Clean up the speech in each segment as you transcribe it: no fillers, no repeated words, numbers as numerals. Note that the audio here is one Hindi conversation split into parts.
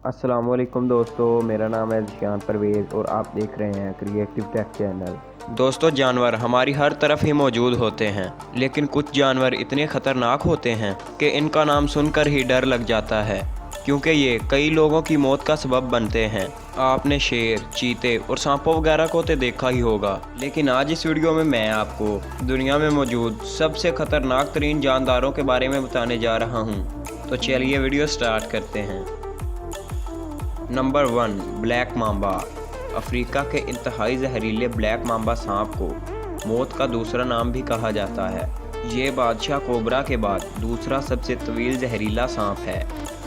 अस्सलाम वालेकुम दोस्तों, मेरा नाम है जिशान परवेज़ और आप देख रहे हैं क्रिएटिव टेक चैनल। दोस्तों, जानवर हमारी हर तरफ ही मौजूद होते हैं, लेकिन कुछ जानवर इतने खतरनाक होते हैं कि इनका नाम सुनकर ही डर लग जाता है, क्योंकि ये कई लोगों की मौत का सबब बनते हैं। आपने शेर, चीते और सांपों वगैरह को तो देखा ही होगा, लेकिन आज इस वीडियो में मैं आपको दुनिया में मौजूद सबसे खतरनाक तरीन जानदारों के बारे में बताने जा रहा हूँ। तो चलिए वीडियो स्टार्ट करते हैं। Number 1, black Mamba. अफ्रीका के इंतहाई जहरीले ब्लैक मांबा सांप को मौत का दूसरा नाम भी कहा जाता है। ये बादशाह कोबरा के बाद दूसरा सबसे तवील जहरीला सांप है।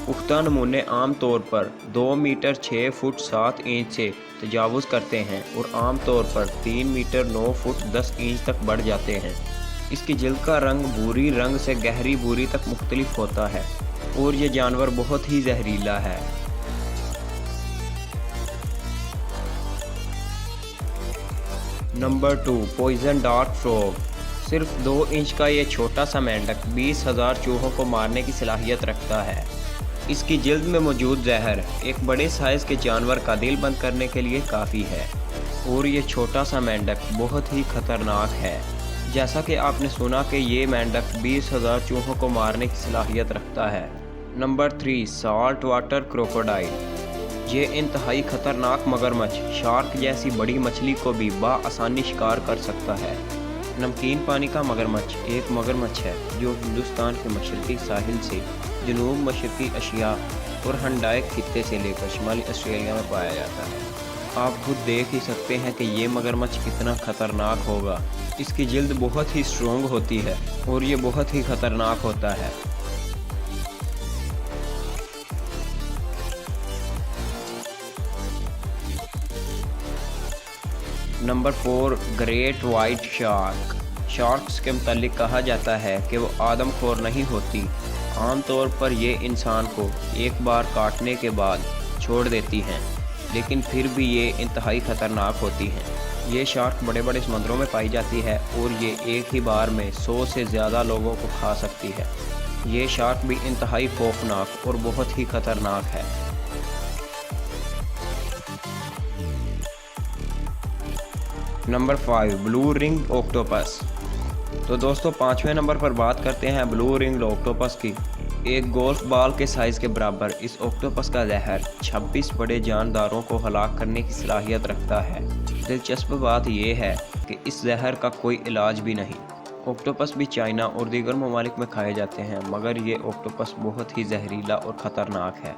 पुख्ता नमूने आम तौर पर 2 मीटर 6 फुट 7 इंच से तजावुज़ करते हैं और आम तौर पर 3 मीटर 9 फुट 10 इंच तक बढ़ जाते हैं। इसकी जिल्द का रंग भूरी रंग से गहरी भूरी तक मुख्तलिफ होता है और ये जानवर बहुत ही जहरीला है। Number 2, poison dart frog. सिर्फ 2 इंच का ये छोटा सा मेंढक 20,000 चूहों को मारने की सलाहियत रखता है। इसकी जिल्द में मौजूद जहर एक बड़े साइज़ के जानवर का दिल बंद करने के लिए काफ़ी है और ये छोटा सा मेंढक बहुत ही खतरनाक है। जैसा कि आपने सुना कि ये मेंढक 20,000 चूहों को मारने की सलाहियत रखता है। Number 3, salt water crocodile. ये इंतहाई खतरनाक मगरमच्छ शार्क जैसी बड़ी मछली को भी आसानी शिकार कर सकता है। नमकीन पानी का मगरमच्छ एक मगरमच्छ है जो हिंदुस्तान के मशरक़ी साहिल से जनूब मशरक़ी एशिया और हंडाइक खित्ते से लेकर शुमाली ऑस्ट्रेलिया में पाया जाता है। आप खुद देख ही सकते हैं कि ये मगरमच्छ कितना खतरनाक होगा। इसकी जिल्द बहुत ही स्ट्रोंग होती है और ये बहुत ही खतरनाक होता है। Number 4, great white shark. Sharks के मुतालिक कहा जाता है कि वो आदमखोर नहीं होती। आमतौर पर ये इंसान को एक बार काटने के बाद छोड़ देती हैं, लेकिन फिर भी ये इंतहाई ख़तरनाक होती हैं। ये शार्क बड़े बड़े समुद्रों में पाई जाती है और ये एक ही बार में 100 से ज़्यादा लोगों को खा सकती है। ये शार्क भी इंतहाई खौफनाक और बहुत ही ख़तरनाक है। Number 5, blue ring octopus. तो दोस्तों, 5वें नंबर पर बात करते हैं ब्लू रिंग ऑक्टोपस की। एक गोल्फ बॉल के साइज़ के बराबर इस ऑक्टोपस का जहर 26 बड़े जानदारों को हलाक करने की सलाहियत रखता है। दिलचस्प बात यह है कि इस जहर का कोई इलाज भी नहीं। ऑक्टोपस भी चाइना और दीगर ममालिक में खाए जाते हैं, मगर ये ऑक्टोपस बहुत ही जहरीला और ख़तरनाक है।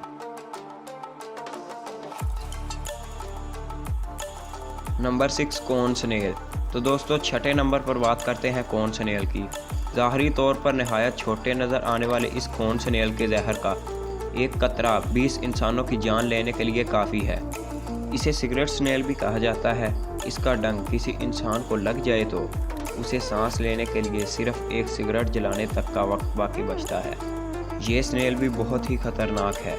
Number 6, cone snail. तो दोस्तों, 6ठे नंबर पर बात करते हैं कॉर्न स्नेल की। ज़ाहरी तौर पर नहायत छोटे नज़र आने वाले इस कॉर्न स्नेल के जहर का एक कतरा 20 इंसानों की जान लेने के लिए काफ़ी है। इसे सिगरेट स्नेल भी कहा जाता है। इसका डंक किसी इंसान को लग जाए तो उसे सांस लेने के लिए सिर्फ एक सिगरेट जलाने तक का वक्त बाकी बचता है। ये स्नेल भी बहुत ही ख़तरनाक है।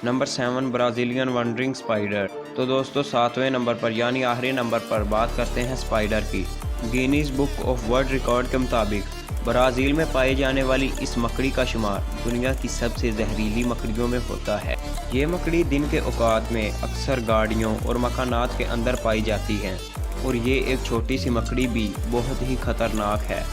Number 7, Brazilian wondering spider. तो दोस्तों, 7वें नंबर पर यानी आखिरी नंबर पर बात करते हैं स्पाइडर की। Guinness book of world record के मुताबिक ब्राज़ील में पाई जाने वाली इस मकड़ी का शुमार दुनिया की सबसे जहरीली मकड़ियों में होता है। ये मकड़ी दिन के औकात में अक्सर गाड़ियों और मकानात के अंदर पाई जाती हैं और ये एक छोटी सी मकड़ी भी बहुत ही खतरनाक है।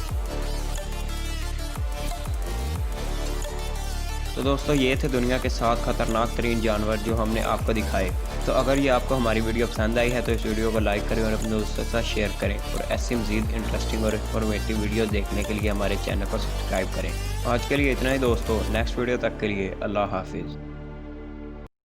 तो दोस्तों, ये थे दुनिया के 7 खतरनाक तरीन जानवर जो हमने आपको दिखाए। तो अगर ये आपको हमारी वीडियो पसंद आई है तो इस वीडियो को लाइक करें और अपने दोस्तों के साथ शेयर करें और ऐसी मज़ीद इंटरेस्टिंग और इन्फॉर्मेटिव वीडियो देखने के लिए हमारे चैनल को सब्सक्राइब करें। आज के लिए इतना ही दोस्तों, नेक्स्ट वीडियो तक के लिए अल्लाह हाफिज़।